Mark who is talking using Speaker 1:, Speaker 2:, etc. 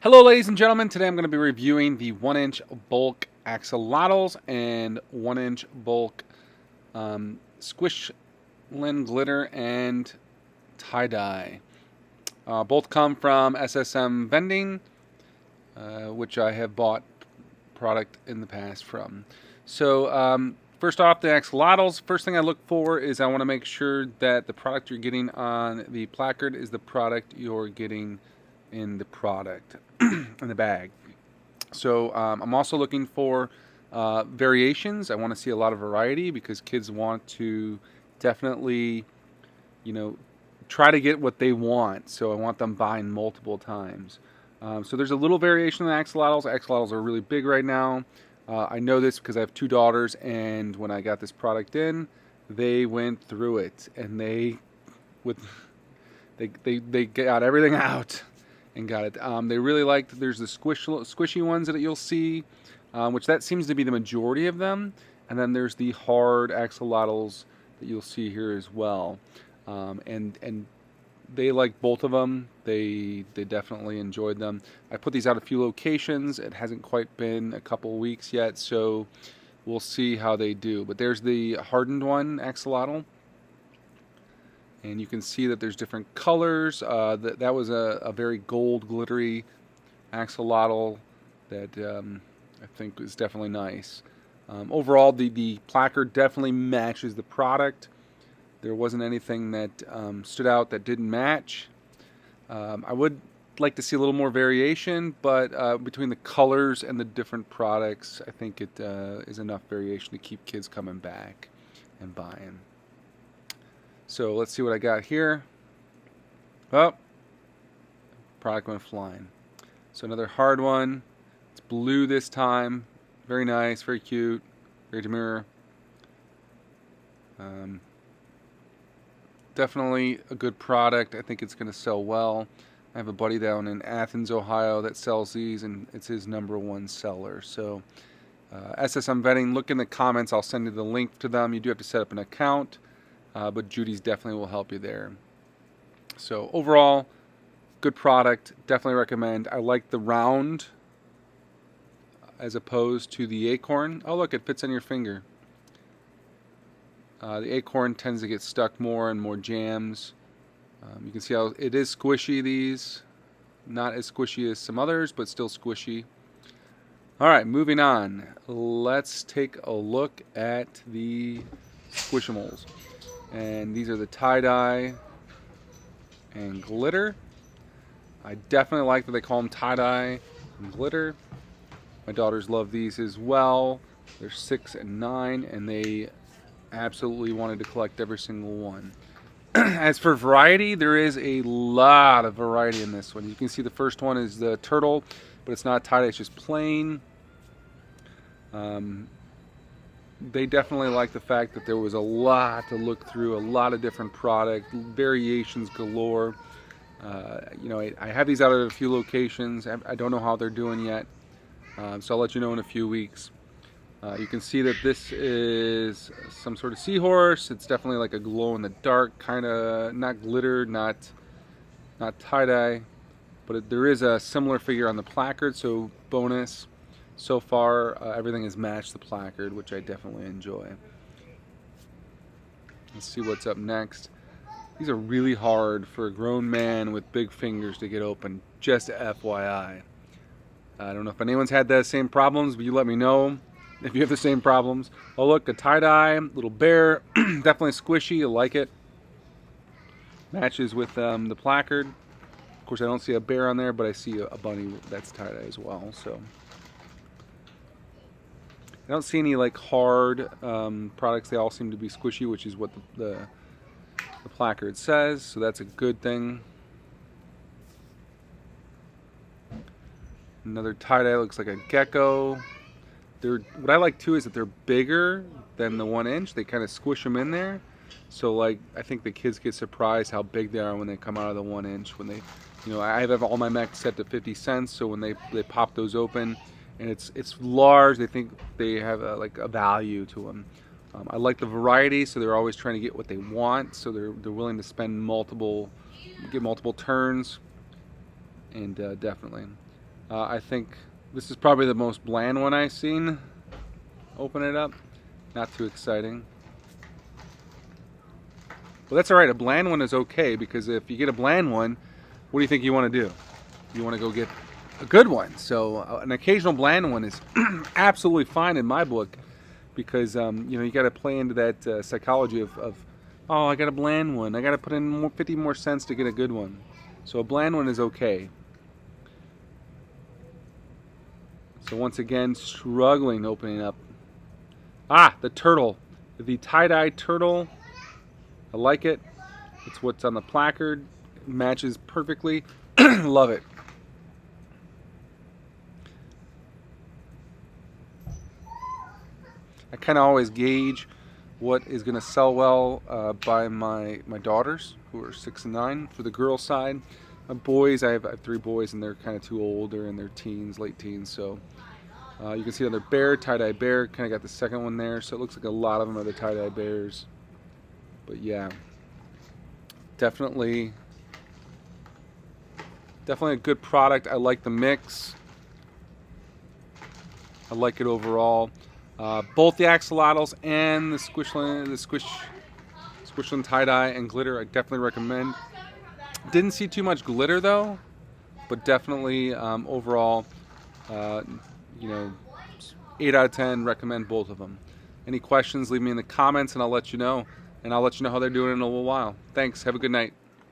Speaker 1: Hello ladies and gentlemen, today I'm going to be reviewing the 1-inch bulk axolotls and 1-inch bulk Squishamals glitter and tie-dye. Both come from SSM Vending, which I have bought product in the past from. So first off, the axolotls, first thing I look for is I want to make sure that the product you're getting on the placard is the product you're getting in the product, in the bag. So I'm also looking for variations. I want to see a lot of variety because kids want to definitely, try to get what they want. So I want them buying multiple times. So there's a little variation in the axolotls. Axolotls are really big right now. I know this because I have two daughters, and when I got this product in, they went through it, and they got everything out and got it. They really liked. There's the squishy ones that you'll see, which that seems to be the majority of them, and then there's the hard axolotls that you'll see here as well. And they like both of them. They definitely enjoyed them. I put these out a few locations. It hasn't quite been a couple weeks yet, so we'll see how they do. But there's the hardened one, axolotl. And you can see that there's different colors. That was a very gold glittery axolotl that I think is definitely nice. Overall, the placard definitely matches the product. There wasn't anything that stood out that didn't match. I would like to see a little more variation, but between the colors and the different products, I think it is enough variation to keep kids coming back and buying. So let's see what I got here. Oh, product went flying. So another hard one. It's blue this time. Very nice, very cute, very demure. Definitely a good product. I think it's going to sell well. I have a buddy down in Athens, Ohio that sells these, and it's his #1 seller. So SSM Vetting, look in the comments. I'll send you the link to them. You do have to set up an account. But Judy's definitely will help you there. So overall, good product. Definitely recommend. I like the round as opposed to the acorn. Oh look, it fits on your finger. The acorn tends to get stuck more and more jams. You can see how it is squishy, these. Not as squishy as some others, but still squishy. Alright, moving on. Let's take a look at the Squishamals. And these are the tie-dye and glitter. I definitely like that they call them tie-dye and glitter. My daughters love these as well. They're 6 and 9, and they absolutely wanted to collect every single one. As for variety, there is a lot of variety in this one. You can see the first one is the turtle, but it's not tie-dye, it's just plain. They definitely like the fact that there was a lot to look through, a lot of different product, variations galore. I have these out at a few locations. I don't know how they're doing yet, so I'll let you know in a few weeks. You can see that this is some sort of seahorse. It's definitely like a glow-in-the-dark kind of, not glitter, not tie-dye, but there is a similar figure on the placard, so bonus. So far, everything has matched the placard, which I definitely enjoy. Let's see what's up next. These are really hard for a grown man with big fingers to get open, just FYI. I don't know if anyone's had the same problems, but you let me know if you have the same problems. Oh look, a tie-dye, little bear, definitely squishy, I like it. Matches with the placard. Of course, I don't see a bear on there, but I see a bunny that's tie-dye as well, so. I don't see any like hard products. They all seem to be squishy, which is what the placard says, so that's a good thing. Another tie-dye looks like a gecko. What I like too is that they're bigger than the 1-inch. They kind of squish them in there, so like I think the kids get surprised how big they are when they come out of the 1-inch. When they, I have all my mechs set to 50 cents, so when they pop those open, and it's large, they think they have a value to them. I like the variety, so they're always trying to get what they want, so they're willing to spend get multiple turns, and definitely. I think this is probably the most bland one I've seen. Open it up. Not too exciting. Well, that's alright. A bland one is okay, because if you get a bland one, what do you think you want to do? You want to go get a good one. So an occasional bland one is absolutely fine in my book, because you got to play into that psychology of, oh, I got a bland one. I got to put in 50 more cents to get a good one. So a bland one is okay. So once again, struggling opening up. Ah, the turtle. The tie-dye turtle. I like it. It's what's on the placard. It matches perfectly. Love it. I kind of always gauge what is going to sell well by my daughters, who are 6 and 9. For the girl side, my boys, I have 3 boys, and they're kind of too old. They're in their teens, late teens. So you can see another bear, tie-dye bear. Kind of got the second one there. So it looks like a lot of them are the tie-dye bears. But yeah, definitely a good product. I like the mix. I like it overall. Both the Axolotls and the Squishland tie-dye and glitter, I definitely recommend. Didn't see too much glitter though, but definitely overall, 8 out of 10. Recommend both of them. Any questions? Leave me in the comments, and I'll let you know. And I'll let you know how they're doing in a little while. Thanks. Have a good night.